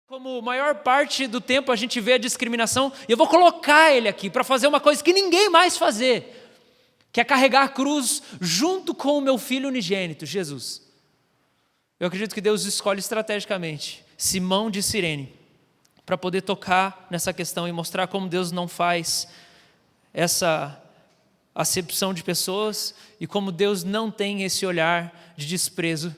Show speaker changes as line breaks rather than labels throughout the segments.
Como maior parte do tempo a gente vê a discriminação, e eu vou colocar ele aqui para fazer uma coisa que ninguém mais fazer, que é carregar a cruz junto com o meu filho unigênito, Jesus. Eu acredito que Deus escolhe estrategicamente Simão de Cirene para poder tocar nessa questão e mostrar como Deus não faz essa acepção de pessoas e como Deus não tem esse olhar de desprezo.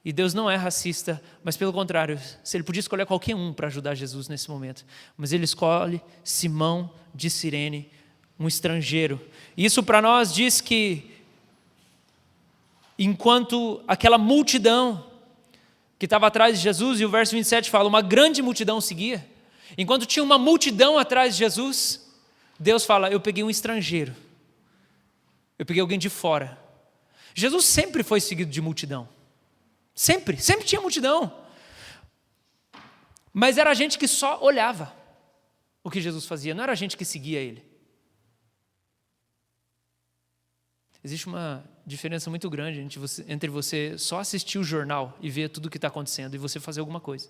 E Deus não é racista, mas pelo contrário, se Ele podia escolher qualquer um para ajudar Jesus nesse momento, mas Ele escolhe Simão de Cirene, um estrangeiro. E isso para nós diz que, enquanto aquela multidão que estava atrás de Jesus, e o verso 27 fala, uma grande multidão seguia, enquanto tinha uma multidão atrás de Jesus, Deus fala, eu peguei um estrangeiro, eu peguei alguém de fora. Jesus sempre foi seguido de multidão. Sempre tinha multidão. Mas era gente que só olhava o que Jesus fazia, não era gente que seguia Ele. Existe uma diferença muito grande entre você só assistir o jornal e ver tudo o que está acontecendo e você fazer alguma coisa.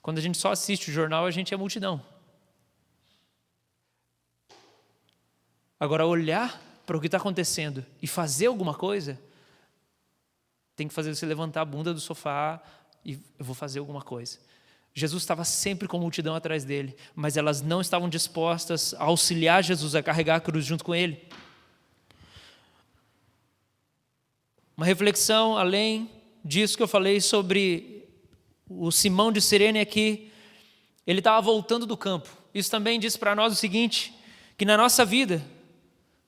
Quando a gente só assiste o jornal, a gente é multidão. Agora, olhar para o que está acontecendo e fazer alguma coisa tem que fazer você levantar a bunda do sofá e eu vou fazer alguma coisa. Jesus estava sempre com a multidão atrás dele, mas elas não estavam dispostas a auxiliar Jesus a carregar a cruz junto com ele. Uma reflexão além disso que eu falei sobre o Simão de Cirene é que ele estava voltando do campo. Isso também diz para nós o seguinte, que na nossa vida,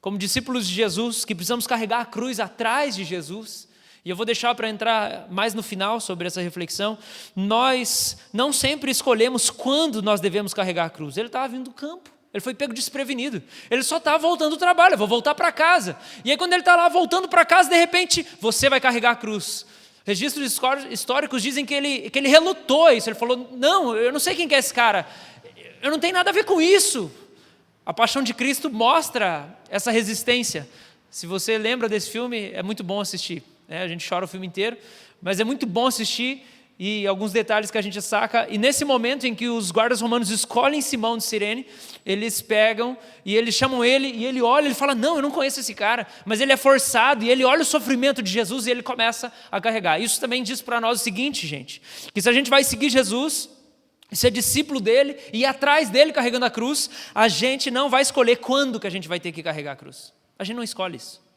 como discípulos de Jesus, que precisamos carregar a cruz atrás de Jesus, e eu vou deixar para entrar mais no final sobre essa reflexão, nós não sempre escolhemos quando nós devemos carregar a cruz. Ele estava vindo do campo, ele foi pego desprevenido, ele só estava voltando do trabalho, eu vou voltar para casa. E aí quando ele está lá voltando para casa, de repente, você vai carregar a cruz. Registros históricos dizem que ele relutou isso, ele falou, não, eu não sei quem que é esse cara, eu não tenho nada a ver com isso. A Paixão de Cristo mostra essa resistência. Se você lembra desse filme, é muito bom assistir. A gente chora o filme inteiro, mas é muito bom assistir e alguns detalhes que a gente saca. E nesse momento em que os guardas romanos escolhem Simão de Cirene, eles pegam e eles chamam ele e ele olha, ele fala, não, eu não conheço esse cara, mas ele é forçado e ele olha o sofrimento de Jesus e ele começa a carregar. Isso também diz para nós o seguinte, gente, que se a gente vai seguir Jesus, ser discípulo dele e ir atrás dele carregando a cruz, a gente não vai escolher quando que a gente vai ter que carregar a cruz. A gente não escolhe isso.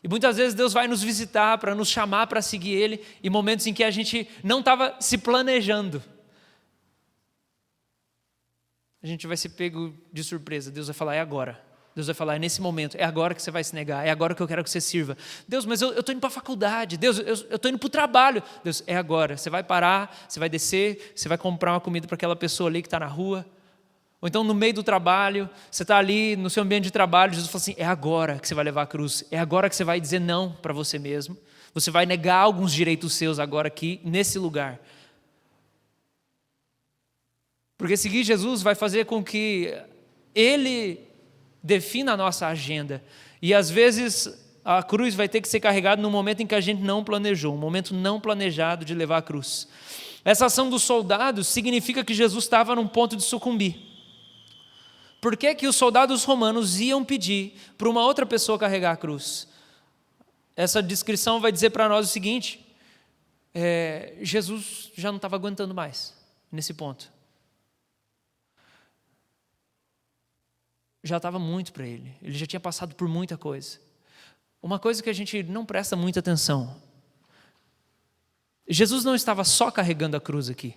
E muitas vezes Deus vai nos visitar para nos chamar para seguir Ele em momentos em que a gente não estava se planejando. A gente vai ser pego de surpresa. Deus vai falar, é agora. Deus vai falar, é nesse momento, é agora que você vai se negar, é agora que eu quero que você sirva. Deus, mas eu estou indo para a faculdade. Deus, eu estou indo para o trabalho. Deus, é agora. Você vai parar, você vai descer, você vai comprar uma comida para aquela pessoa ali que está na rua. Ou então no meio do trabalho, você está ali no seu ambiente de trabalho, Jesus fala assim, é agora que você vai levar a cruz, é agora que você vai dizer não para você mesmo, você vai negar alguns direitos seus agora aqui, nesse lugar. Porque seguir Jesus vai fazer com que Ele defina a nossa agenda, e às vezes a cruz vai ter que ser carregada no momento em que a gente não planejou, um momento não planejado de levar a cruz. Essa ação dos soldados significa que Jesus estava num ponto de sucumbir. Por que que os soldados romanos iam pedir para uma outra pessoa carregar a cruz? Essa descrição vai dizer para nós o seguinte, Jesus já não estava aguentando mais nesse ponto. Já estava muito para ele já tinha passado por muita coisa. Uma coisa que a gente não presta muita atenção, Jesus não estava só carregando a cruz aqui.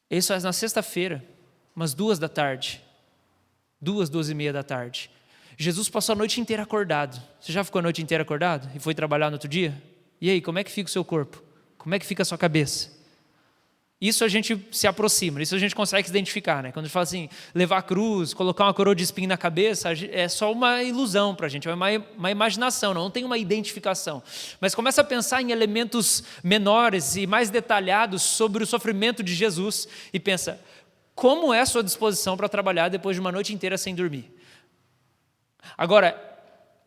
Isso é na sexta-feira, umas 2h, 2h30 da tarde. Jesus passou a noite inteira acordado. Você já ficou a noite inteira acordado e foi trabalhar no outro dia? E aí, como é que fica o seu corpo? Como é que fica a sua cabeça? Isso a gente se aproxima, isso a gente consegue se identificar, né? Quando a gente fala assim, levar a cruz, colocar uma coroa de espinho na cabeça, é só uma ilusão para a gente, é uma imaginação, não tem uma identificação. Mas começa a pensar em elementos menores e mais detalhados sobre o sofrimento de Jesus e pensa, como é a sua disposição para trabalhar depois de uma noite inteira sem dormir? Agora,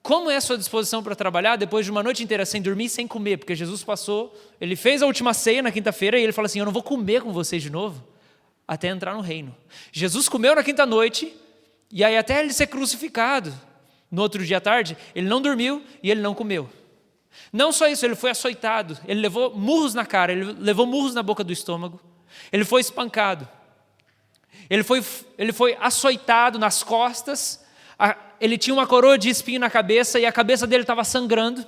Como é a sua disposição para trabalhar depois de uma noite inteira sem dormir e sem comer? Porque Jesus passou, ele fez a última ceia na quinta-feira e ele fala assim, eu não vou comer com vocês de novo até entrar no reino. Jesus comeu na quinta noite e aí até ele ser crucificado no outro dia à tarde, ele não dormiu e ele não comeu. Não só isso, ele foi açoitado, ele levou murros na cara, ele levou murros na boca do estômago, ele foi espancado, ele foi açoitado nas costas, ele tinha uma coroa de espinho na cabeça e a cabeça dele estava sangrando.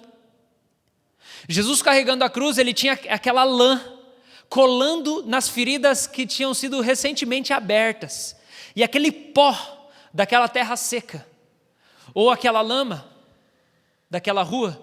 Jesus carregando a cruz, ele tinha aquela lã colando nas feridas que tinham sido recentemente abertas. E aquele pó daquela terra seca, ou aquela lama daquela rua.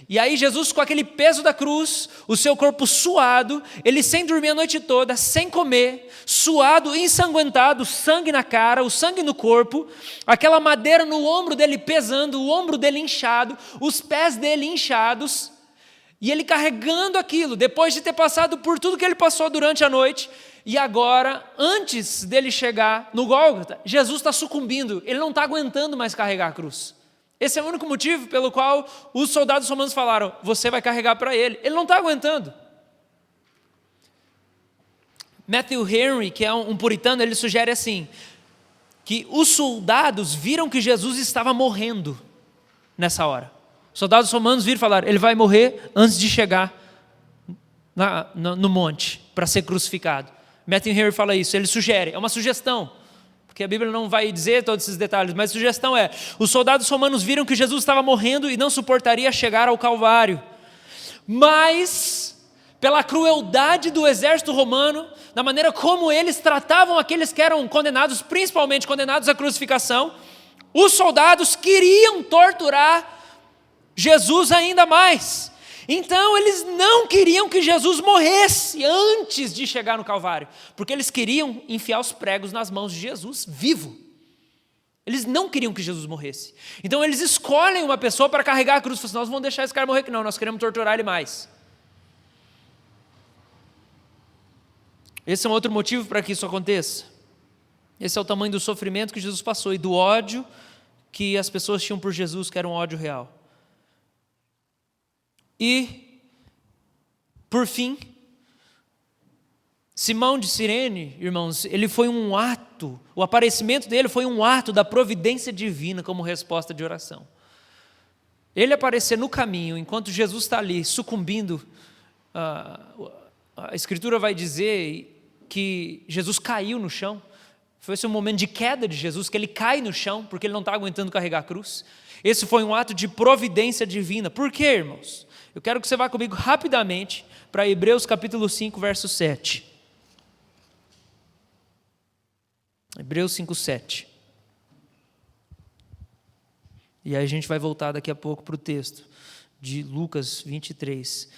E aí Jesus, com aquele peso da cruz, o seu corpo suado, ele sem dormir a noite toda, sem comer, suado, ensanguentado, sangue na cara, o sangue no corpo, aquela madeira no ombro dele pesando, o ombro dele inchado, os pés dele inchados, e ele carregando aquilo, depois de ter passado por tudo que ele passou durante a noite, e agora, antes dele chegar no Gólgota, Jesus está sucumbindo, ele não está aguentando mais carregar a cruz. Esse é o único motivo pelo qual os soldados romanos falaram, você vai carregar para ele. Ele não está aguentando. Matthew Henry, que é um puritano, ele sugere assim, que os soldados viram que Jesus estava morrendo nessa hora. Os soldados romanos viram e falaram, ele vai morrer antes de chegar no monte para ser crucificado. Matthew Henry fala isso, ele sugere, é uma sugestão. Porque a Bíblia não vai dizer todos esses detalhes, mas a sugestão é, os soldados romanos viram que Jesus estava morrendo e não suportaria chegar ao Calvário. Mas, pela crueldade do exército romano, da maneira como eles tratavam aqueles que eram condenados, principalmente condenados à crucificação, os soldados queriam torturar Jesus ainda mais. Então eles não queriam que Jesus morresse antes de chegar no Calvário, porque eles queriam enfiar os pregos nas mãos de Jesus vivo. Eles não queriam que Jesus morresse. Então eles escolhem uma pessoa para carregar a cruz. Falam assim, nós vamos deixar esse cara morrer, que não, nós queremos torturar ele mais. Esse é um outro motivo para que isso aconteça. Esse é o tamanho do sofrimento que Jesus passou e do ódio que as pessoas tinham por Jesus, que era um ódio real. E, por fim, Simão de Cirene, irmãos, ele foi um ato, o aparecimento dele foi um ato da providência divina como resposta de oração. Ele aparecer no caminho, enquanto Jesus está ali sucumbindo, a Escritura vai dizer que Jesus caiu no chão. Foi esse um momento de queda de Jesus, que ele cai no chão, porque ele não está aguentando carregar a cruz. Esse foi um ato de providência divina. Por quê, irmãos? Eu quero que você vá comigo rapidamente para Hebreus capítulo 5, verso 7. Hebreus 5, 7. E aí a gente vai voltar daqui a pouco para o texto de Lucas 23.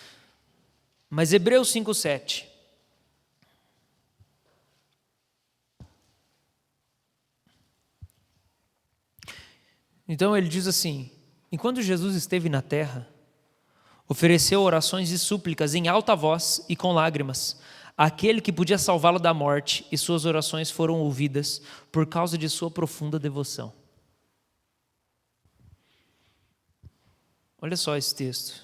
Mas Hebreus 5, 7. Então ele diz assim, enquanto Jesus esteve na terra, ofereceu orações e súplicas em alta voz e com lágrimas, àquele que podia salvá-lo da morte, e suas orações foram ouvidas por causa de sua profunda devoção. Olha só esse texto.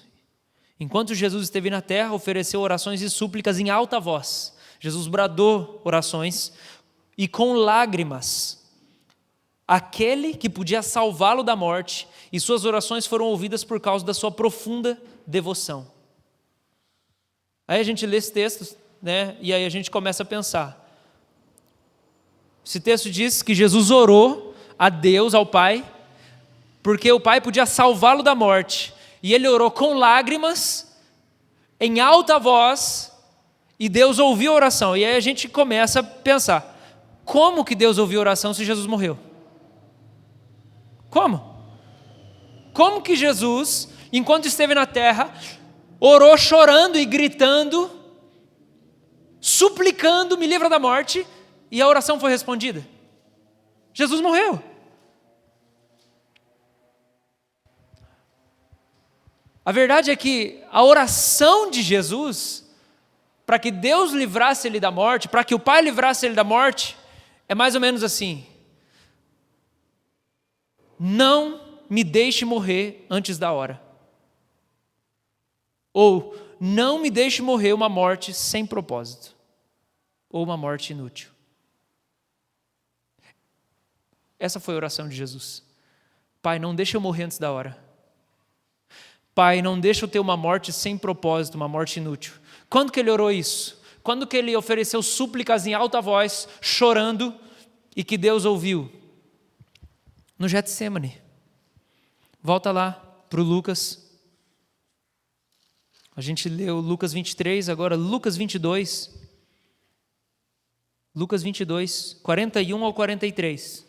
Enquanto Jesus esteve na terra, ofereceu orações e súplicas em alta voz. Jesus bradou orações e com lágrimas, aquele que podia salvá-lo da morte, e suas orações foram ouvidas por causa da sua profunda devoção. Aí a gente lê esse texto, né? E aí a gente começa a pensar. Esse texto diz que Jesus orou a Deus, ao Pai, porque o Pai podia salvá-lo da morte. E ele orou com lágrimas, em alta voz, e Deus ouviu a oração. E aí a gente começa a pensar, como que Deus ouviu a oração se Jesus morreu? Como? Como que Jesus, enquanto esteve na terra, orou chorando e gritando, suplicando, me livra da morte, e a oração foi respondida? Jesus morreu. A verdade é que a oração de Jesus, para que Deus livrasse ele da morte, para que o Pai livrasse ele da morte, é mais ou menos assim: não me deixe morrer antes da hora. Ou, não me deixe morrer uma morte sem propósito. Ou uma morte inútil. Essa foi a oração de Jesus. Pai, não deixa eu morrer antes da hora. Pai, não deixa eu ter uma morte sem propósito, uma morte inútil. Quando que ele orou isso? Quando que ele ofereceu súplicas em alta voz, chorando, e que Deus ouviu? No Getsemane. Volta lá para o Lucas. A gente leu Lucas 23, agora Lucas 22. Lucas 22, 41 ao 43.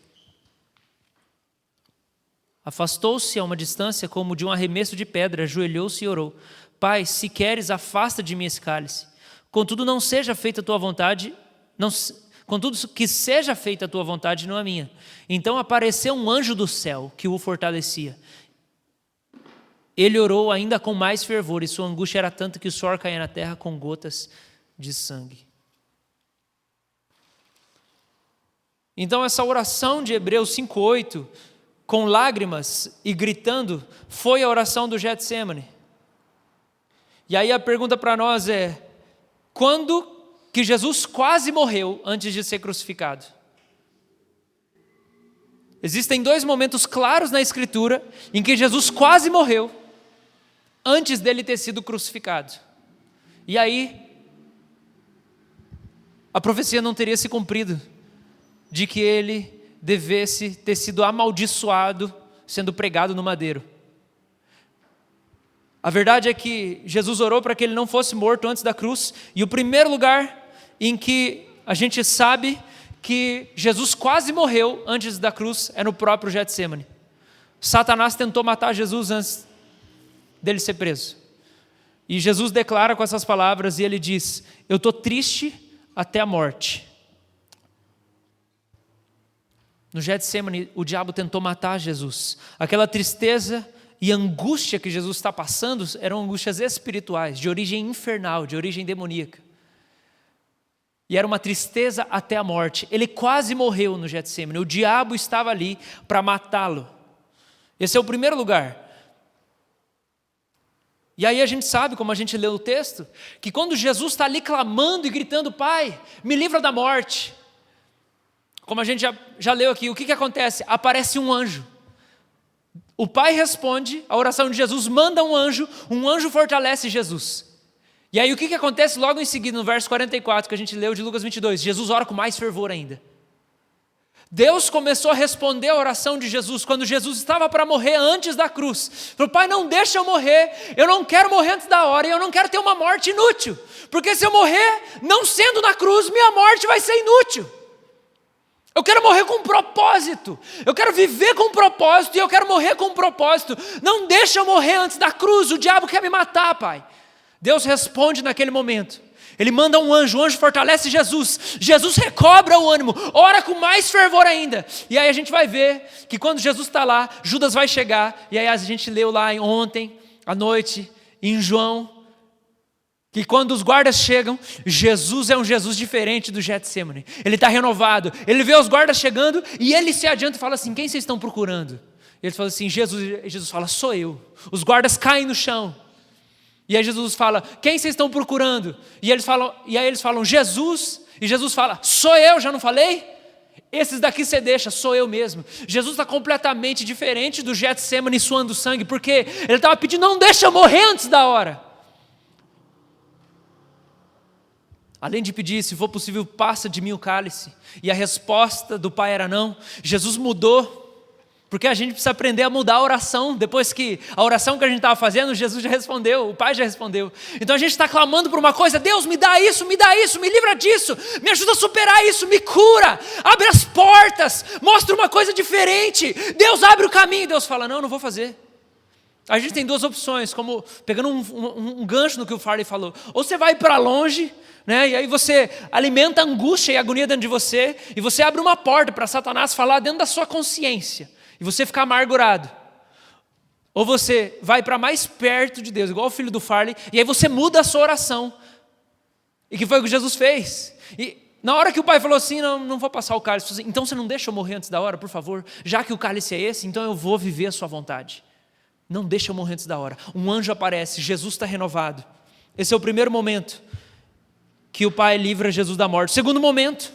Afastou-se a uma distância como de um arremesso de pedra, ajoelhou-se e orou. Pai, se queres, afasta de mim esse cálice. Contudo, não seja feita a tua vontade, contudo, que seja feita a tua vontade, não a minha. Então apareceu um anjo do céu que o fortalecia. Ele orou ainda com mais fervor, e sua angústia era tanta que o suor caía na terra com gotas de sangue. Então essa oração de Hebreus 5:8, com lágrimas e gritando, foi a oração do Getsemane. E aí a pergunta para nós é: quando que Jesus quase morreu antes de ser crucificado? Existem dois momentos claros na Escritura em que Jesus quase morreu antes dele ter sido crucificado. E aí, a profecia não teria se cumprido de que ele devesse ter sido amaldiçoado sendo pregado no madeiro. A verdade é que Jesus orou para que ele não fosse morto antes da cruz, e o primeiro lugar em que a gente sabe que Jesus quase morreu antes da cruz é no próprio Getsemane. Satanás tentou matar Jesus antes dele ser preso. E Jesus declara com essas palavras, e ele diz: eu estou triste até a morte. No Getsemane, o diabo tentou matar Jesus. Aquela tristeza e angústia que Jesus está passando eram angústias espirituais, de origem infernal, de origem demoníaca. E era uma tristeza até a morte. Ele quase morreu no Getsemane. O diabo estava ali para matá-lo. Esse é o primeiro lugar. E aí a gente sabe, como a gente leu o texto, que quando Jesus está ali clamando e gritando: Pai, me livra da morte. Como a gente já leu aqui, o que acontece? Aparece um anjo. O Pai responde a oração de Jesus, manda um anjo fortalece Jesus. E aí o que acontece logo em seguida, no verso 44, que a gente leu de Lucas 22? Jesus ora com mais fervor ainda. Deus começou a responder a oração de Jesus, quando Jesus estava para morrer antes da cruz. Falou: Pai, não deixa eu morrer, eu não quero morrer antes da hora, e eu não quero ter uma morte inútil, porque se eu morrer não sendo na cruz, minha morte vai ser inútil. Eu quero morrer com um propósito, eu quero viver com um propósito, e eu quero morrer com um propósito. Não deixa eu morrer antes da cruz, o diabo quer me matar, Pai. Deus responde naquele momento. Ele manda um anjo, o anjo fortalece Jesus. Jesus recobra o ânimo, ora com mais fervor ainda. E aí a gente vai ver que quando Jesus está lá, Judas vai chegar. E aí a gente leu lá ontem, à noite, em João, que quando os guardas chegam, Jesus é um Jesus diferente do Getsemane. Ele está renovado, ele vê os guardas chegando e ele se adianta e fala assim: quem vocês estão procurando? E eles falam assim: Jesus fala: sou eu. Os guardas caem no chão. E aí Jesus fala: quem vocês estão procurando? E aí eles falam: Jesus. E Jesus fala: sou eu, já não falei? Esses daqui você deixa, sou eu mesmo. Jesus está completamente diferente do Getsemane suando sangue, porque ele estava pedindo: não deixa eu morrer antes da hora. Além de pedir: se for possível, passa de mim o cálice. E a resposta do Pai era não. Jesus mudou. Porque a gente precisa aprender a mudar a oração. Depois que a oração que a gente estava fazendo, Jesus já respondeu, o Pai já respondeu. Então a gente está clamando por uma coisa: Deus, me dá isso, me livra disso, me ajuda a superar isso, me cura, abre as portas, mostra uma coisa diferente. Deus abre o caminho. Deus fala: não vou fazer. A gente tem duas opções, como pegando um gancho no que o Farley falou. Ou você vai para longe, né, e aí você alimenta a angústia e a agonia dentro de você, e você abre uma porta para Satanás falar dentro da sua consciência, e você ficar amargurado. Ou você vai para mais perto de Deus, igual o filho do Farley, e aí você muda a sua oração. E que foi o que Jesus fez. E Na hora que o pai falou assim, não vou passar o cálice, assim, então você não deixa eu morrer antes da hora, por favor? Já que o cálice é esse, então eu vou viver a sua vontade. Não deixa eu morrer antes da hora. Um anjo aparece, Jesus está renovado. Esse é o primeiro momento que o pai livra Jesus da morte. O segundo momento,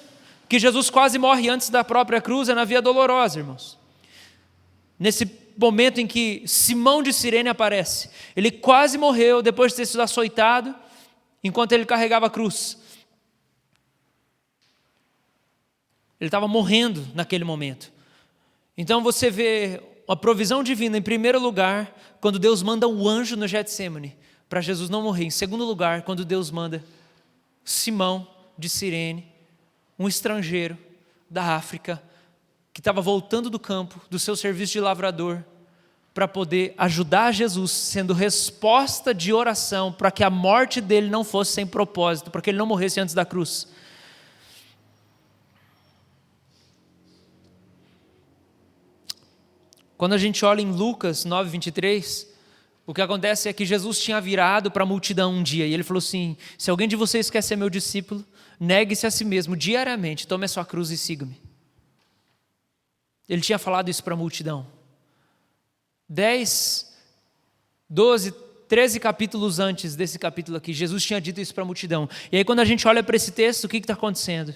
que Jesus quase morre antes da própria cruz, é na Via Dolorosa, irmãos. Nesse momento em que Simão de Cirene aparece. Ele quase morreu depois de ter sido açoitado, enquanto ele carregava a cruz. Ele estava morrendo naquele momento. Então você vê a provisão divina em primeiro lugar, quando Deus manda um anjo no Getsêmani, para Jesus não morrer. Em segundo lugar, quando Deus manda Simão de Cirene, um estrangeiro da África, que estava voltando do campo, do seu serviço de lavrador, para poder ajudar Jesus, sendo resposta de oração, para que a morte dele não fosse sem propósito, para que ele não morresse antes da cruz. Quando a gente olha em Lucas 9:23, o que acontece é que Jesus tinha virado para a multidão um dia, e ele falou assim: se alguém de vocês quer ser meu discípulo, negue-se a si mesmo diariamente, tome a sua cruz e siga-me. Ele tinha falado isso para a multidão. 10, 12, 13 capítulos antes desse capítulo aqui, Jesus tinha dito isso para a multidão. E aí quando a gente olha para esse texto, o que está acontecendo?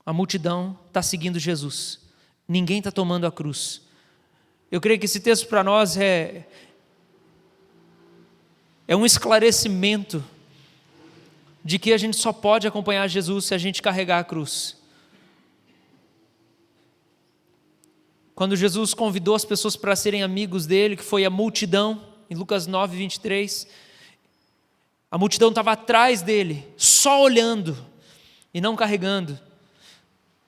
A multidão está seguindo Jesus. Ninguém está tomando a cruz. Eu creio que esse texto para nós é um esclarecimento de que a gente só pode acompanhar Jesus se a gente carregar a cruz. Quando Jesus convidou as pessoas para serem amigos dele, que foi a multidão, em Lucas 9:23, a multidão estava atrás dele, só olhando e não carregando.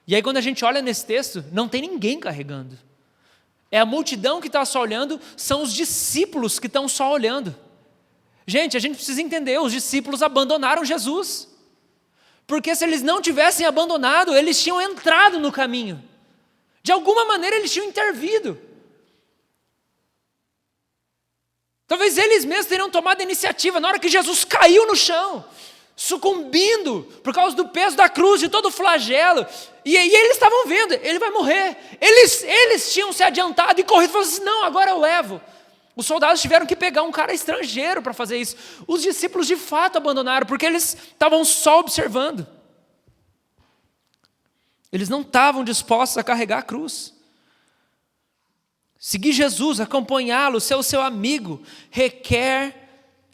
E aí quando a gente olha nesse texto, não tem ninguém carregando. É a multidão que está só olhando, são os discípulos que estão só olhando. Gente, a gente precisa entender, os discípulos abandonaram Jesus. Porque se eles não tivessem abandonado, eles tinham entrado no caminho. De alguma maneira eles tinham intervido. Talvez eles mesmos teriam tomado a iniciativa na hora que Jesus caiu no chão, sucumbindo por causa do peso da cruz, de todo o flagelo. E aí eles estavam vendo, ele vai morrer. Eles tinham se adiantado e corrido e falaram assim: não, agora eu levo. Os soldados tiveram que pegar um cara estrangeiro para fazer isso. Os discípulos de fato abandonaram, porque eles estavam só observando. Eles não estavam dispostos a carregar a cruz. Seguir Jesus, acompanhá-lo, ser o seu amigo, requer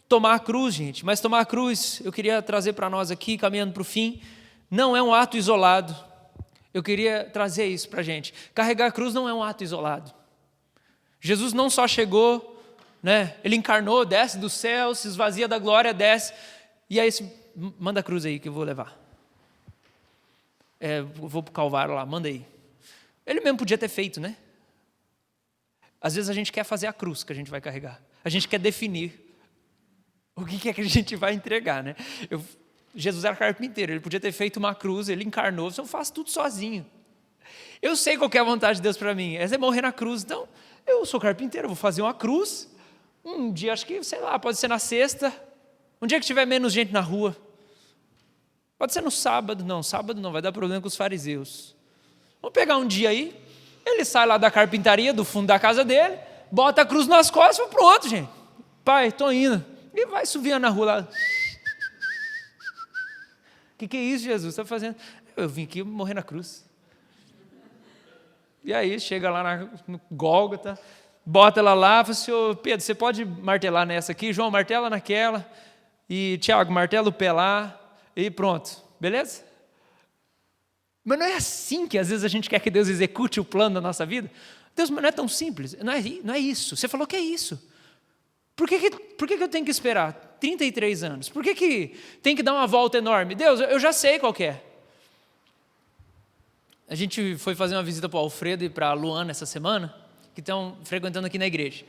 tomar a cruz, gente. Mas tomar a cruz, eu queria trazer para nós aqui, caminhando para o fim, não é um ato isolado. Eu queria trazer isso para a gente. Carregar a cruz não é um ato isolado. Jesus não só chegou, né? Ele encarnou, desce do céu, se esvazia da glória, desce. E aí, manda a cruz aí que eu vou levar. Vou para o Calvário lá, manda aí. Ele mesmo podia ter feito, né? Às vezes a gente quer fazer a cruz que a gente vai carregar. A gente quer definir o que é que a gente vai entregar, né? Jesus era carpinteiro, ele podia ter feito uma cruz, ele encarnou, eu faço tudo sozinho. Eu sei qual que é a vontade de Deus para mim, é morrer na cruz. Então, eu sou carpinteiro, eu vou fazer uma cruz. Um dia, acho que, sei lá, pode ser na sexta. Um dia que tiver menos gente na rua. Pode ser no sábado. Não, sábado não, vai dar problema com os fariseus. Vamos pegar um dia aí, ele sai lá da carpintaria, do fundo da casa dele, bota a cruz nas costas e pronto, gente. Pai, estou indo. E vai subindo na rua lá. O que é isso, Jesus? Você está fazendo? Eu vim aqui morrer na cruz. E aí, chega lá no Gólgota, bota ela lá, fala assim: ô Pedro, você pode martelar nessa aqui? João, martela naquela. E Tiago, martela o pé lá. E pronto, beleza? Mas não é assim que às vezes a gente quer que Deus execute o plano da nossa vida? Deus, mas não é tão simples, não é isso. Você falou que é isso. Por que eu tenho que esperar 33 anos? Por que tem que dar uma volta enorme? Deus, eu já sei qual que é. A gente foi fazer uma visita para o Alfredo e para a Luana essa semana, que estão frequentando aqui na igreja.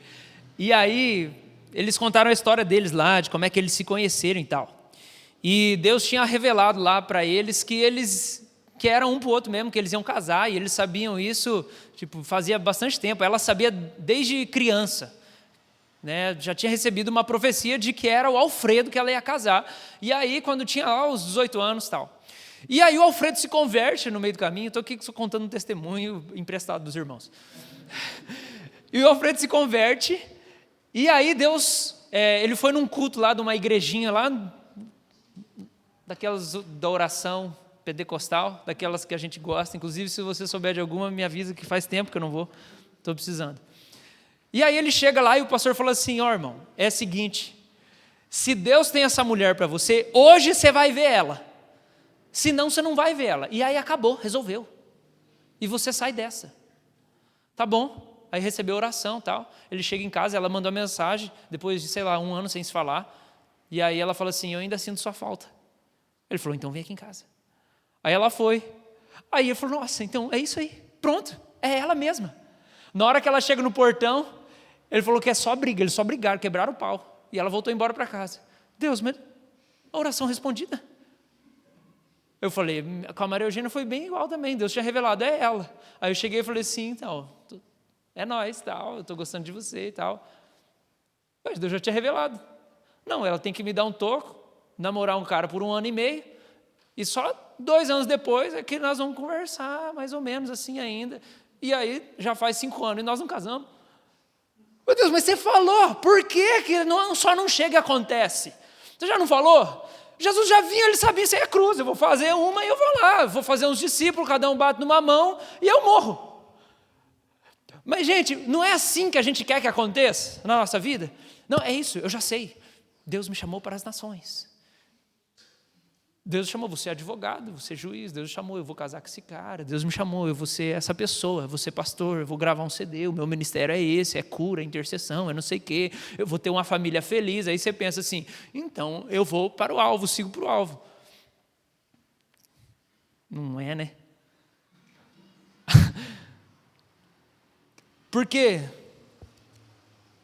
E aí, eles contaram a história deles lá, de como é que eles se conheceram e tal. E Deus tinha revelado lá para eles que eram um para o outro mesmo, que eles iam casar, e eles sabiam isso, fazia bastante tempo. Ela sabia desde criança né? Já tinha recebido uma profecia de que era o Alfredo que ela ia casar. E aí, quando tinha lá os 18 anos e tal. E aí o Alfredo se converte no meio do caminho. Estou aqui contando um testemunho emprestado dos irmãos. E o Alfredo se converte. E aí Deus, ele foi num culto lá de uma igrejinha lá, daquelas da oração pentecostal, daquelas que a gente gosta. Inclusive, se você souber de alguma, me avisa que faz tempo que eu não vou. Estou precisando. E aí ele chega lá e o pastor fala assim: ó, irmão, é o seguinte, se Deus tem essa mulher para você, hoje você vai ver ela, senão você não vai ver ela. E aí acabou, resolveu. E você sai dessa. Tá bom. Aí recebeu oração e tal. Ele chega em casa, ela mandou uma mensagem, depois de, sei lá, 1 ano sem se falar. E aí ela fala assim: eu ainda sinto sua falta. Ele falou: então vem aqui em casa. Aí ela foi. Aí ele falou: nossa, então é isso aí. Pronto, é ela mesma. Na hora que ela chega no portão, ele falou que é só briga, eles só brigaram, quebraram o pau. E ela voltou embora para casa. Deus, mas a oração respondida. Eu falei, com a Maria Eugênia foi bem igual também, Deus tinha revelado, é ela. Aí eu cheguei e falei assim, então, é nós, tal, eu estou gostando de você e tal. Mas Deus já tinha revelado. Não, ela tem que me dar um toco, namorar um cara por 1 ano e meio, e só 2 anos depois é que nós vamos conversar, mais ou menos assim ainda. E aí já faz 5 anos e nós não casamos. Meu Deus, mas você falou, por que só não chega e acontece? Você já não falou? Jesus já vinha, ele sabia, isso aí é cruz, eu vou fazer uma e eu vou lá, eu vou fazer uns discípulos, cada um bate numa mão e eu morro. Mas gente, não é assim que a gente quer que aconteça na nossa vida? Não, é isso, eu já sei, Deus me chamou para as nações. Deus chamou, você é advogado, você é juiz, Deus chamou, eu vou casar com esse cara, Deus me chamou, eu vou ser essa pessoa, eu vou ser pastor, eu vou gravar um CD, o meu ministério é esse, é cura, é intercessão, é não sei o quê, eu vou ter uma família feliz. Aí você pensa assim, então eu vou para o alvo, sigo para o alvo. Não é, né? Por quê?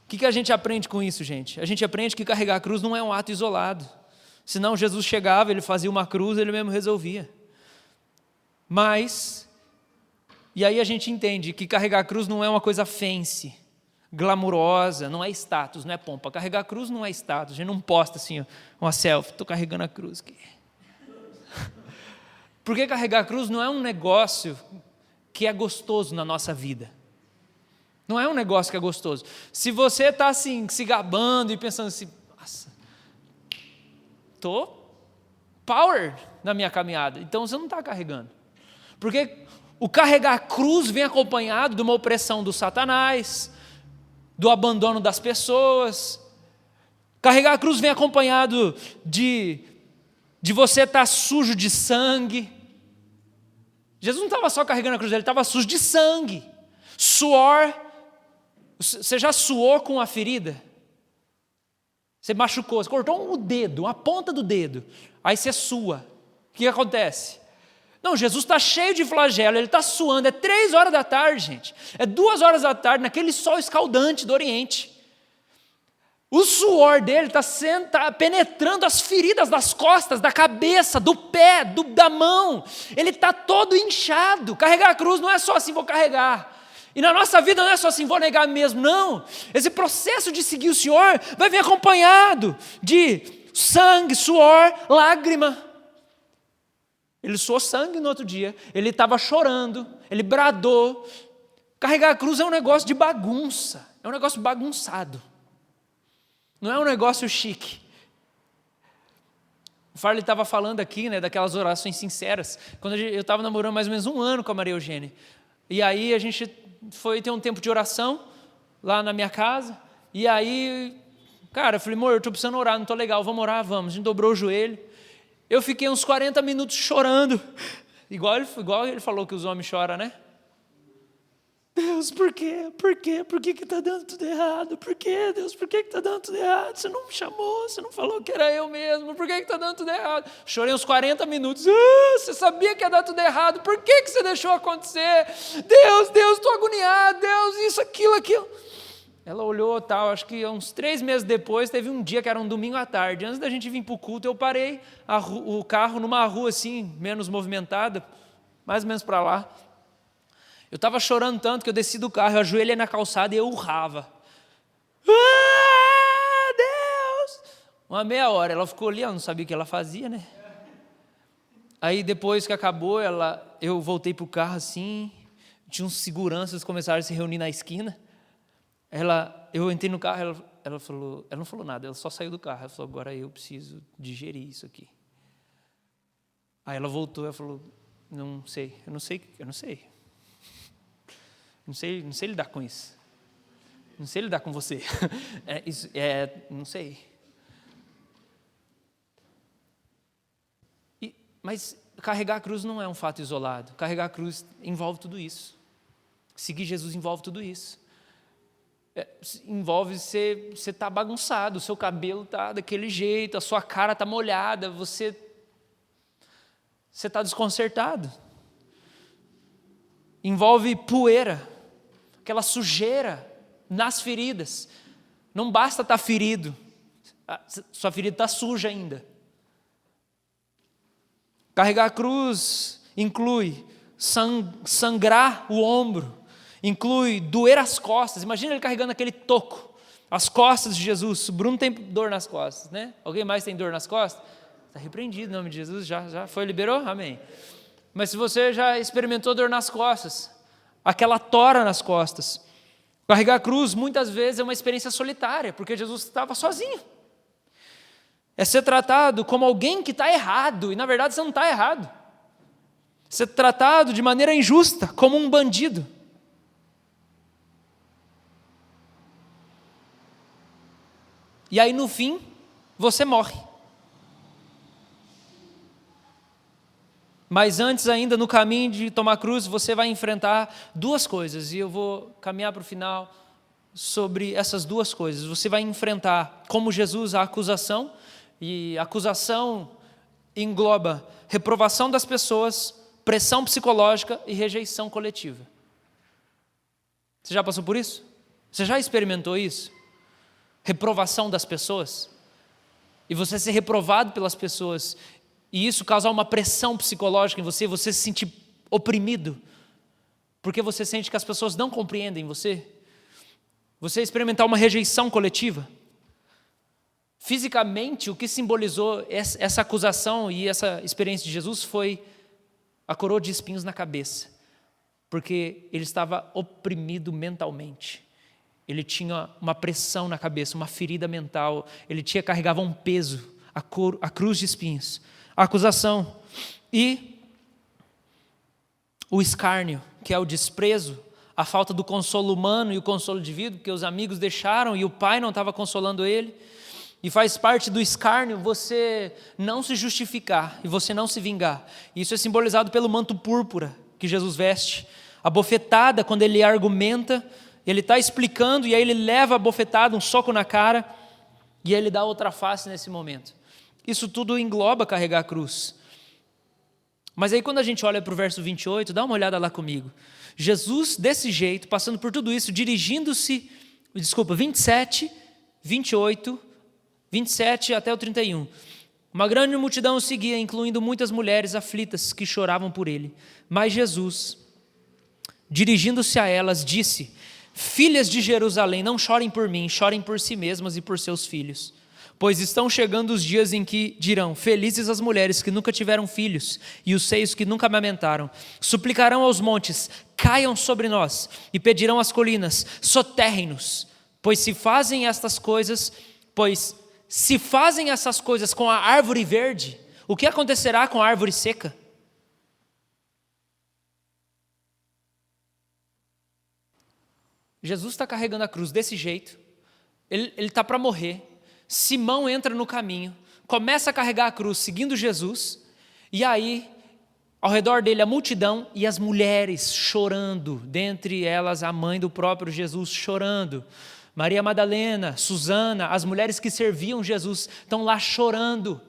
O que a gente aprende com isso, gente? A gente aprende que carregar a cruz não é um ato isolado. Senão Jesus chegava, ele fazia uma cruz, ele mesmo resolvia. Mas, e aí a gente entende que carregar a cruz não é uma coisa fancy, glamurosa, não é status, não é pompa. Carregar a cruz não é status, a gente não posta assim, uma selfie, estou carregando a cruz aqui. Porque carregar a cruz não é um negócio que é gostoso na nossa vida. Não é um negócio que é gostoso. Se você está assim, se gabando e pensando assim, nossa, estou power na minha caminhada, então você não está carregando. Porque o carregar a cruz vem acompanhado de uma opressão do Satanás, do abandono das pessoas. Carregar a cruz vem acompanhado de você estar sujo de sangue. Jesus não estava só carregando a cruz, ele estava sujo de sangue, suor. Você já suou com a ferida? Você machucou, você cortou um dedo, uma ponta do dedo, aí você sua. O que acontece? Não, Jesus está cheio de flagelo, ele está suando, é 3 horas da tarde, gente. É 2 horas da tarde, naquele sol escaldante do Oriente. O suor dele está penetrando as feridas das costas, da cabeça, do pé, da mão. Ele está todo inchado. Carregar a cruz não é só assim, vou carregar. E na nossa vida não é só assim, vou negar mesmo, não. Esse processo de seguir o Senhor vai vir acompanhado de sangue, suor, lágrima. Ele suou sangue no outro dia, ele estava chorando, ele bradou. Carregar a cruz é um negócio de bagunça, é um negócio bagunçado. Não é um negócio chique. O Farley estava falando aqui, né, daquelas orações sinceras. Quando eu estava namorando mais ou menos 1 ano com a Maria Eugênia. E aí a gente foi ter um tempo de oração lá na minha casa. E aí, cara, eu falei, amor, eu estou precisando orar, não estou legal, vamos orar, vamos. A gente dobrou o joelho. Eu fiquei uns 40 minutos chorando. Igual ele falou que os homens choram, né? Deus, por quê? Por quê? Por que está dando tudo errado? Por quê, Deus? Por que está dando tudo errado? Você não me chamou, você não falou que era eu mesmo. Por que está dando tudo errado? Chorei uns 40 minutos. Você sabia que ia dar tudo errado. Por que você deixou acontecer? Deus, estou agoniado. Deus, isso, aquilo. Ela olhou tal, acho que uns 3 meses depois, teve um dia que era um domingo à tarde. Antes da gente vir para o culto, eu parei o carro numa rua assim, menos movimentada, mais ou menos para lá. Eu estava chorando tanto que eu desci do carro, eu ajoelhei na calçada e eu urrava. Uma meia hora, ela ficou ali, ela não sabia o que ela fazia, né? Aí depois que acabou, eu voltei pro carro assim, tinha uns seguranças que começaram a se reunir na esquina. Eu entrei no carro, ela não falou nada, ela só saiu do carro. Ela falou, agora eu preciso digerir isso aqui. Aí ela voltou e falou, não sei lidar com isso. Não sei lidar com você. Não sei. Mas carregar a cruz não é um fato isolado. Carregar a cruz envolve tudo isso. Seguir Jesus envolve tudo isso. Envolve você estar bagunçado, o seu cabelo está daquele jeito, a sua cara está molhada, você está desconcertado. Envolve poeira, aquela sujeira nas feridas. Não basta estar ferido, sua ferida está suja ainda. Carregar a cruz inclui sangrar o ombro, inclui doer as costas. Imagina ele carregando aquele toco, as costas de Jesus. O Bruno tem dor nas costas, né? Alguém mais tem dor nas costas? Está repreendido em nome de Jesus, já foi, liberou? Amém. Mas se você já experimentou dor nas costas, aquela tora nas costas, carregar a cruz muitas vezes é uma experiência solitária, porque Jesus estava sozinho. É ser tratado como alguém que está errado, e na verdade você não está errado. Ser tratado de maneira injusta, como um bandido. E aí no fim, você morre. Mas antes ainda, no caminho de tomar cruz, você vai enfrentar duas coisas, e eu vou caminhar para o final sobre essas duas coisas. Você vai enfrentar, como Jesus, a acusação, e a acusação engloba reprovação das pessoas, pressão psicológica e rejeição coletiva. Você já passou por isso? Você já experimentou isso? Reprovação das pessoas? E você ser reprovado pelas pessoas, e isso causar uma pressão psicológica em você, você se sentir oprimido, porque você sente que as pessoas não compreendem você? Você experimentar uma rejeição coletiva? Fisicamente, o que simbolizou essa acusação e essa experiência de Jesus foi a coroa de espinhos na cabeça, porque ele estava oprimido mentalmente. Ele tinha uma pressão na cabeça, uma ferida mental, carregava um peso, a cruz de espinhos, a acusação e o escárnio, que é o desprezo, a falta do consolo humano e o consolo divino, porque os amigos deixaram e o pai não estava consolando ele. E faz parte do escárnio você não se justificar e você não se vingar. Isso é simbolizado pelo manto púrpura que Jesus veste. A bofetada, quando ele argumenta, ele está explicando e aí ele leva a bofetada, um soco na cara, e ele dá outra face nesse momento. Isso tudo engloba carregar a cruz. Mas aí quando a gente olha para o verso 28, dá uma olhada lá comigo. Jesus, desse jeito, passando por tudo isso, 27, 28... 27 até o 31. Uma grande multidão o seguia, incluindo muitas mulheres aflitas que choravam por ele. Mas Jesus, dirigindo-se a elas, disse: Filhas de Jerusalém, não chorem por mim, chorem por si mesmas e por seus filhos. Pois estão chegando os dias em que dirão: Felizes as mulheres que nunca tiveram filhos e os seios que nunca amamentaram. Suplicarão aos montes: Caiam sobre nós, e pedirão às colinas: Soterrem-nos. Pois se fazem essas coisas com a árvore verde, o que acontecerá com a árvore seca? Jesus está carregando a cruz desse jeito, ele está para morrer. Simão entra no caminho, começa a carregar a cruz seguindo Jesus, e aí, ao redor dele, a multidão e as mulheres chorando, dentre elas a mãe do próprio Jesus chorando. Maria Madalena, Susana, as mulheres que serviam Jesus estão lá chorando.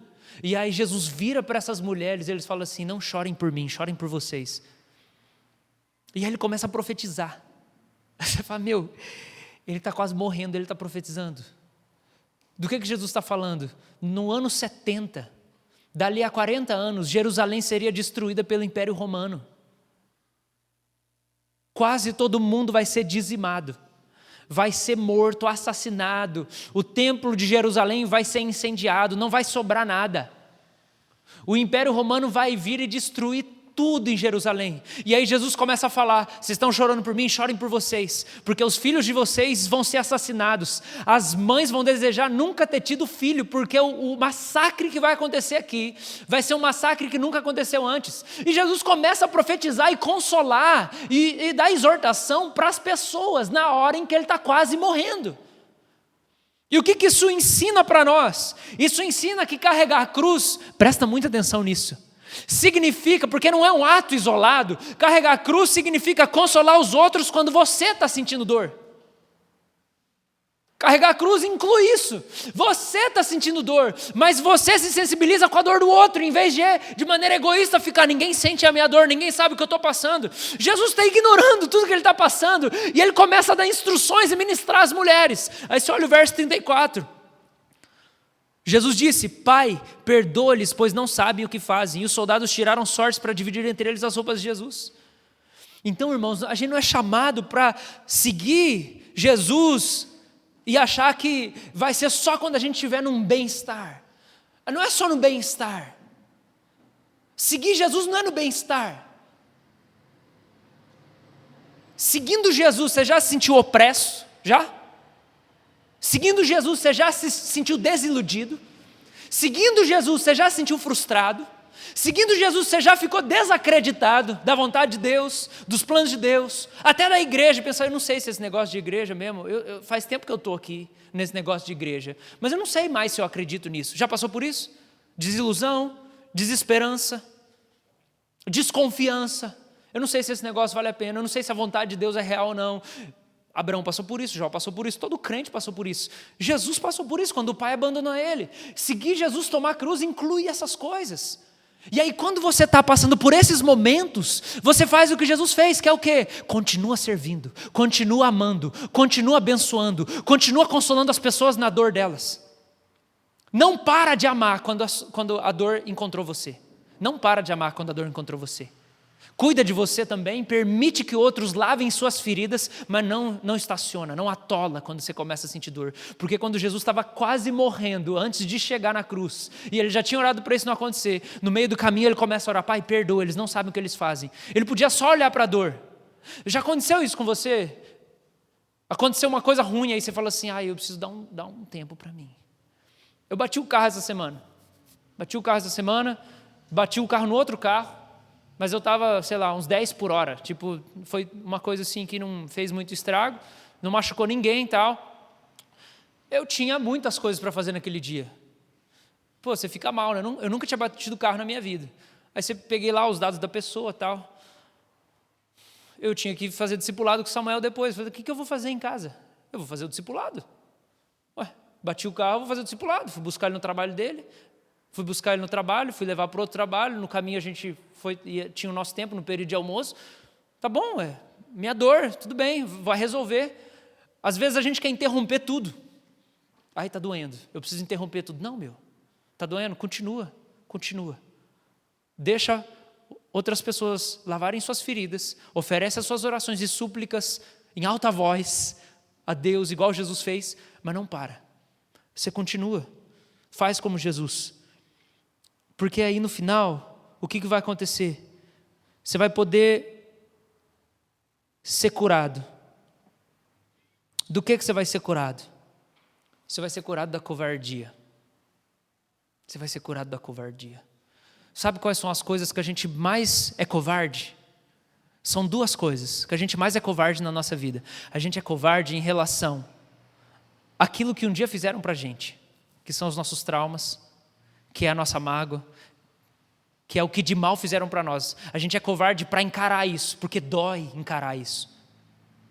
E aí Jesus vira para essas mulheres e eles falam assim: não chorem por mim, chorem por vocês. E aí ele começa a profetizar. Você fala: ele está quase morrendo, ele está profetizando. Do que Jesus está falando? No ano 70, dali a 40 anos, Jerusalém seria destruída pelo Império Romano. Quase todo mundo vai ser dizimado. vai ser morto, assassinado. O templo de Jerusalém vai ser incendiado, não vai sobrar nada. O Império Romano vai vir e destruir tudo em Jerusalém. E aí Jesus começa a falar: vocês estão chorando por mim, chorem por vocês, porque os filhos de vocês vão ser assassinados. As mães vão desejar nunca ter tido filho, porque o massacre que vai acontecer aqui vai ser um massacre que nunca aconteceu antes. E Jesus começa a profetizar e consolar e dar exortação para as pessoas na hora em que ele está quase morrendo. E o que isso ensina para nós? Isso ensina que carregar a cruz, presta muita atenção nisso, significa, porque não é um ato isolado, carregar a cruz significa consolar os outros quando você está sentindo dor. Carregar a cruz inclui isso. Você está sentindo dor, mas você se sensibiliza com a dor do outro, em vez de maneira egoísta ficar: ninguém sente a minha dor, ninguém sabe o que eu estou passando. Jesus está ignorando tudo que ele está passando, e ele começa a dar instruções e ministrar às mulheres. Aí você olha o verso 34. Jesus disse: Pai, perdoa-lhes, pois não sabem o que fazem. E os soldados tiraram sortes para dividir entre eles as roupas de Jesus. Então, irmãos, a gente não é chamado para seguir Jesus e achar que vai ser só quando a gente estiver num bem-estar. Não é só no bem-estar. Seguir Jesus não é no bem-estar. Seguindo Jesus, você já se sentiu opresso? Já? Seguindo Jesus, você já se sentiu desiludido? Seguindo Jesus, você já se sentiu frustrado? Seguindo Jesus, você já ficou desacreditado da vontade de Deus, dos planos de Deus, até da igreja, pensar: eu não sei se esse negócio de igreja mesmo, faz tempo que eu estou aqui nesse negócio de igreja, mas eu não sei mais se eu acredito nisso. Já passou por isso? Desilusão, desesperança, desconfiança. Eu não sei se esse negócio vale a pena, eu não sei se a vontade de Deus é real ou não. Abraão passou por isso, Jó passou por isso, todo crente passou por isso. Jesus passou por isso, quando o pai abandonou ele. Seguir Jesus, tomar a cruz, inclui essas coisas. E aí, quando você está passando por esses momentos, você faz o que Jesus fez, que é o quê? Continua servindo, continua amando, continua abençoando, continua consolando as pessoas na dor delas. Não para de amar quando a dor encontrou você. Não para de amar quando a dor encontrou você. Cuida de você também, permite que outros lavem suas feridas, mas não estaciona, não atola quando você começa a sentir dor. Porque quando Jesus estava quase morrendo, antes de chegar na cruz, e ele já tinha orado para isso não acontecer, no meio do caminho ele começa a orar: Pai, perdoa, eles não sabem o que eles fazem. Ele podia só olhar para a dor. Já aconteceu isso com você? Aconteceu uma coisa ruim, aí você fala assim: eu preciso dar um tempo para mim. Eu bati o carro essa semana, bati o carro no outro carro, mas eu estava, sei lá, uns 10 por hora. Tipo, foi uma coisa assim que não fez muito estrago, não machucou ninguém e tal. Eu tinha muitas coisas para fazer naquele dia. Pô, você fica mal, né? Eu nunca tinha batido carro na minha vida. Aí você peguei lá os dados da pessoa e tal. Eu tinha que fazer discipulado com Samuel depois. Eu falei: o que eu vou fazer em casa? Eu vou fazer o discipulado. Bati o carro, vou fazer o discipulado. Fui buscar ele no trabalho dele. Fui buscar ele no trabalho, fui levar para outro trabalho. No caminho a gente tinha o nosso tempo no período de almoço. Tá bom, minha dor, tudo bem, vai resolver. Às vezes a gente quer interromper tudo. Ai, está doendo, eu preciso interromper tudo. Não, está doendo, continua. Deixa outras pessoas lavarem suas feridas, oferece as suas orações e súplicas em alta voz a Deus, igual Jesus fez, mas não para. Você continua, faz como Jesus. Porque aí no final, o que vai acontecer? Você vai poder ser curado. Do que você vai ser curado? Você vai ser curado da covardia. Você vai ser curado da covardia. Sabe quais são as coisas que a gente mais é covarde? São duas coisas que a gente mais é covarde na nossa vida. A gente é covarde em relação àquilo que um dia fizeram pra gente, que são os nossos traumas, que é a nossa mágoa, que é o que de mal fizeram para nós. A gente é covarde para encarar isso, porque dói encarar isso.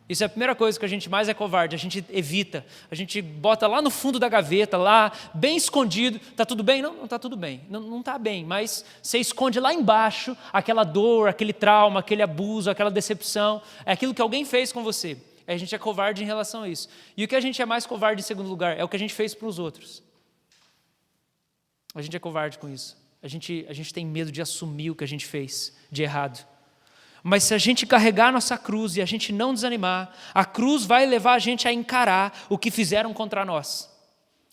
Isso é a primeira coisa que a gente mais é covarde, a gente evita, a gente bota lá no fundo da gaveta, lá bem escondido. Está tudo bem? Não está tudo bem, não está bem, mas você esconde lá embaixo aquela dor, aquele trauma, aquele abuso, aquela decepção, é aquilo que alguém fez com você. A gente é covarde em relação a isso. E o que a gente é mais covarde em segundo lugar? É o que a gente fez para os outros. A gente é covarde com isso. A gente tem medo de assumir o que a gente fez de errado. Mas se a gente carregar a nossa cruz e a gente não desanimar, a cruz vai levar a gente a encarar o que fizeram contra nós.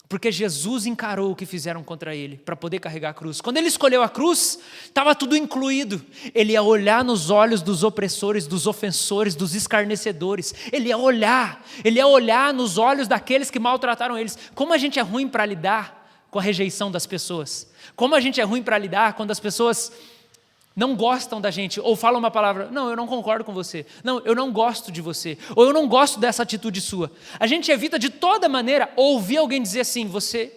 Porque Jesus encarou o que fizeram contra ele, para poder carregar a cruz. Quando ele escolheu a cruz, estava tudo incluído. Ele ia olhar nos olhos dos opressores, dos ofensores, dos escarnecedores. Ele ia olhar nos olhos daqueles que maltrataram eles. Como a gente é ruim para lidar com a rejeição das pessoas. Como a gente é ruim para lidar quando as pessoas não gostam da gente, ou falam uma palavra, não, eu não concordo com você, não, eu não gosto de você, ou eu não gosto dessa atitude sua. A gente evita de toda maneira ouvir alguém dizer assim,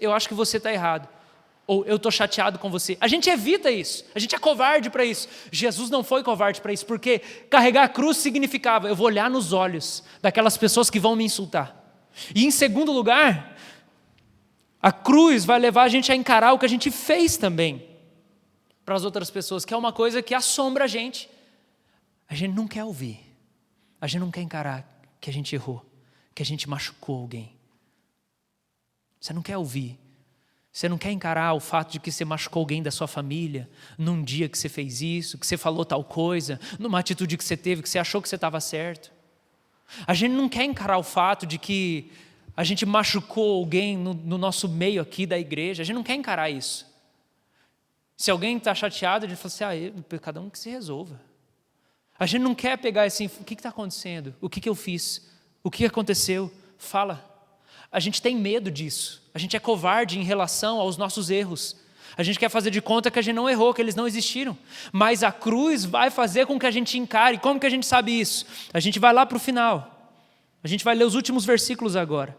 eu acho que você está errado, ou eu estou chateado com você. A gente evita isso, a gente é covarde para isso. Jesus não foi covarde para isso, porque carregar a cruz significava, eu vou olhar nos olhos daquelas pessoas que vão me insultar. E em segundo lugar, a cruz vai levar a gente a encarar o que a gente fez também para as outras pessoas, que é uma coisa que assombra a gente. A gente não quer ouvir, a gente não quer encarar que a gente errou, que a gente machucou alguém. Você não quer ouvir, você não quer encarar o fato de que você machucou alguém da sua família, num dia que você fez isso, que você falou tal coisa, numa atitude que você teve, que você achou que você estava certo. A gente não quer encarar o fato de que a gente machucou alguém no nosso meio aqui da igreja, a gente não quer encarar isso. Se alguém está chateado, a gente fala assim, cada um que se resolva. A gente não quer pegar assim, o que está acontecendo? O que eu fiz? O que aconteceu? Fala. A gente tem medo disso. A gente é covarde em relação aos nossos erros. A gente quer fazer de conta que a gente não errou, que eles não existiram. Mas a cruz vai fazer com que a gente encare. Como que a gente sabe isso? A gente vai lá para o final. A gente vai ler os últimos versículos agora.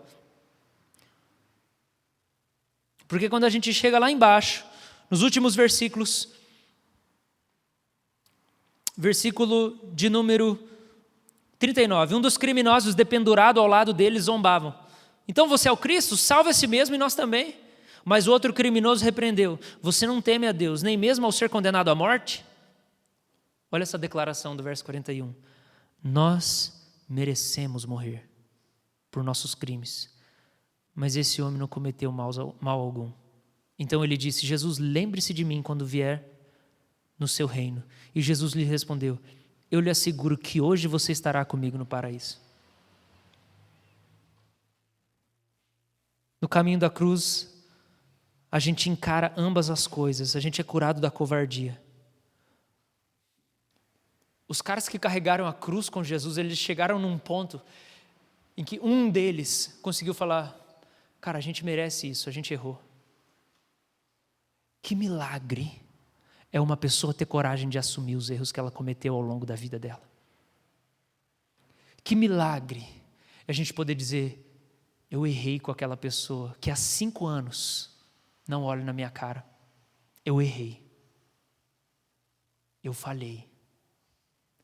Porque quando a gente chega lá embaixo, nos últimos versículos, versículo de número 39, um dos criminosos dependurado ao lado deles zombavam. Então você é o Cristo? Salve a si mesmo e nós também. Mas o outro criminoso repreendeu, você não teme a Deus, nem mesmo ao ser condenado à morte? Olha essa declaração do verso 41. Nós merecemos morrer por nossos crimes, mas esse homem não cometeu mal algum. Então ele disse, Jesus, lembre-se de mim quando vier no seu reino. E Jesus lhe respondeu, eu lhe asseguro que hoje você estará comigo no paraíso. No caminho da cruz, a gente encara ambas as coisas, a gente é curado da covardia. Os caras que carregaram a cruz com Jesus, eles chegaram num ponto em que um deles conseguiu falar, cara, a gente merece isso, a gente errou. Que milagre é uma pessoa ter coragem de assumir os erros que ela cometeu ao longo da vida dela. Que milagre é a gente poder dizer, eu errei com aquela pessoa que há 5 anos não olha na minha cara. Eu errei. Eu falhei.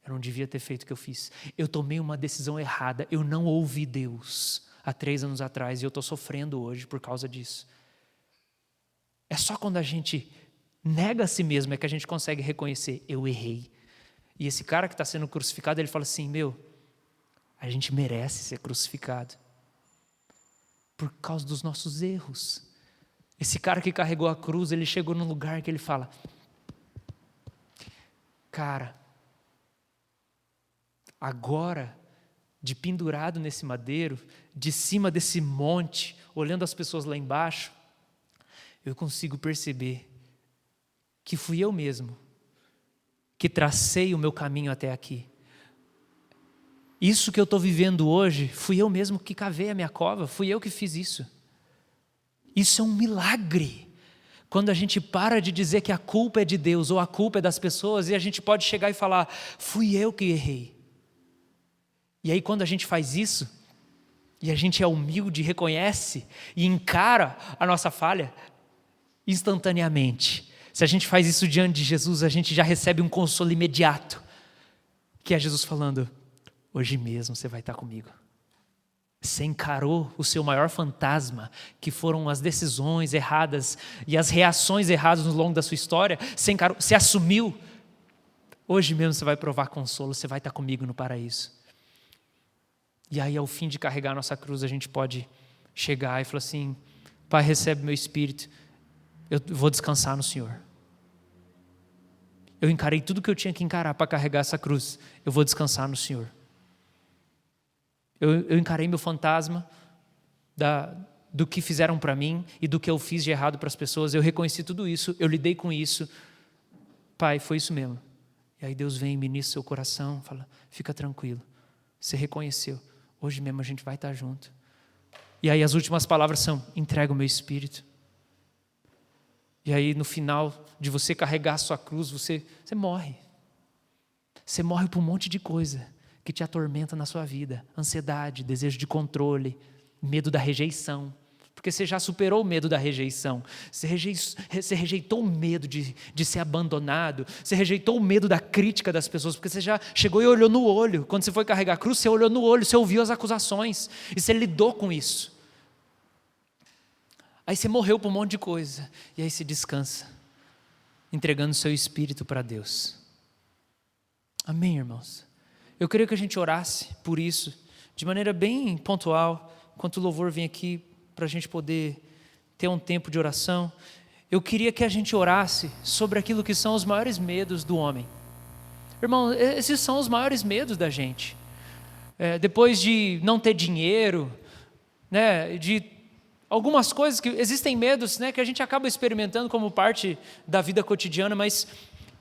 Eu não devia ter feito o que eu fiz. Eu tomei uma decisão errada. Eu não ouvi Deus há 3 anos atrás e eu estou sofrendo hoje por causa disso. É só quando a gente nega a si mesmo é que a gente consegue reconhecer, eu errei. E esse cara que está sendo crucificado, ele fala assim, a gente merece ser crucificado por causa dos nossos erros. Esse cara que carregou a cruz, ele chegou num lugar que ele fala, cara, agora, de pendurado nesse madeiro, de cima desse monte, olhando as pessoas lá embaixo, eu consigo perceber que fui eu mesmo que tracei o meu caminho até aqui. Isso que eu estou vivendo hoje, fui eu mesmo que cavei a minha cova, fui eu que fiz isso. Isso é um milagre. Quando a gente para de dizer que a culpa é de Deus ou a culpa é das pessoas e a gente pode chegar e falar, fui eu que errei. E aí quando a gente faz isso, e a gente é humilde, reconhece e encara a nossa falha, instantaneamente. Se a gente faz isso diante de Jesus, a gente já recebe um consolo imediato, que é Jesus falando, hoje mesmo você vai estar comigo. Você encarou o seu maior fantasma, que foram as decisões erradas e as reações erradas no longo da sua história, você assumiu, hoje mesmo você vai provar consolo, você vai estar comigo no paraíso. E aí ao fim de carregar a nossa cruz, a gente pode chegar e falar assim, Pai, recebe meu espírito, eu vou descansar no Senhor. eu encarei tudo que eu tinha que encarar para carregar essa cruz. Eu vou descansar no Senhor. Eu encarei meu fantasma do que fizeram para mim e do que eu fiz de errado para as pessoas. Eu reconheci tudo isso, eu lidei com isso. Pai, foi isso mesmo. E aí Deus vem e ministra seu coração, fala, fica tranquilo, você reconheceu, hoje mesmo a gente vai estar junto. E aí as últimas palavras são, entrega o meu espírito. E aí no final de você carregar a sua cruz, você morre. Você morre por um monte de coisa que te atormenta na sua vida. Ansiedade, desejo de controle, medo da rejeição. Porque você já superou o medo da rejeição. Você rejeitou o medo de ser abandonado. Você rejeitou o medo da crítica das pessoas. Porque você já chegou e olhou no olho. Quando você foi carregar a cruz, você olhou no olho, você ouviu as acusações. E você lidou com isso. Aí você morreu por um monte de coisa. E aí você descansa, entregando seu espírito para Deus. Amém, irmãos? Eu queria que a gente orasse por isso, de maneira bem pontual, enquanto o louvor vem aqui, para a gente poder ter um tempo de oração. Eu queria que a gente orasse sobre aquilo que são os maiores medos do homem. Irmão, esses são os maiores medos da gente. Depois de não ter dinheiro, né, de algumas coisas que existem medos, né, que a gente acaba experimentando como parte da vida cotidiana, mas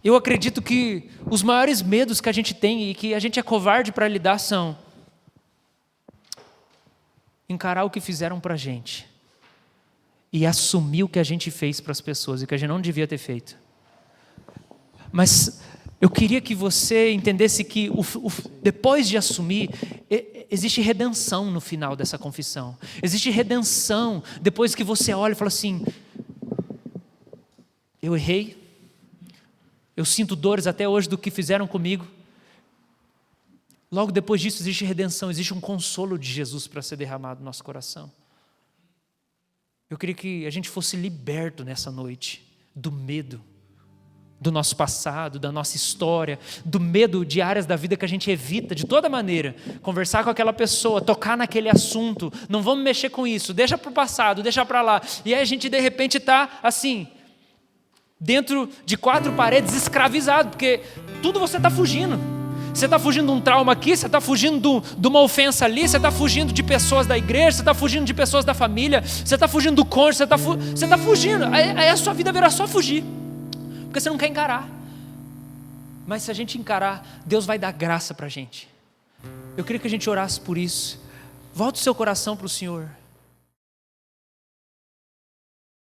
eu acredito que os maiores medos que a gente tem e que a gente é covarde para lidar são encarar o que fizeram para a gente e assumir o que a gente fez para as pessoas e que a gente não devia ter feito. Mas eu queria que você entendesse que depois de assumir, existe redenção no final dessa confissão. Existe redenção depois que você olha e fala assim, eu errei, eu sinto dores até hoje do que fizeram comigo. Logo depois disso existe redenção, existe um consolo de Jesus para ser derramado no nosso coração. Eu queria que a gente fosse liberto nessa noite do medo do nosso passado, da nossa história, do medo de áreas da vida que a gente evita de toda maneira. Conversar com aquela pessoa, tocar naquele assunto, não vamos mexer com isso, deixa para o passado, deixa para lá. E aí a gente de repente está assim, dentro de 4 paredes, escravizado, porque tudo você está fugindo. Você está fugindo de um trauma aqui, você está fugindo de uma ofensa ali, você está fugindo de pessoas da igreja, você está fugindo de pessoas da família, você está fugindo do cônjuge, você está fugindo. Aí a sua vida virá só fugir, porque você não quer encarar. Mas se a gente encarar, Deus vai dar graça para a gente. Eu queria que a gente orasse por isso. Volte o seu coração para o Senhor.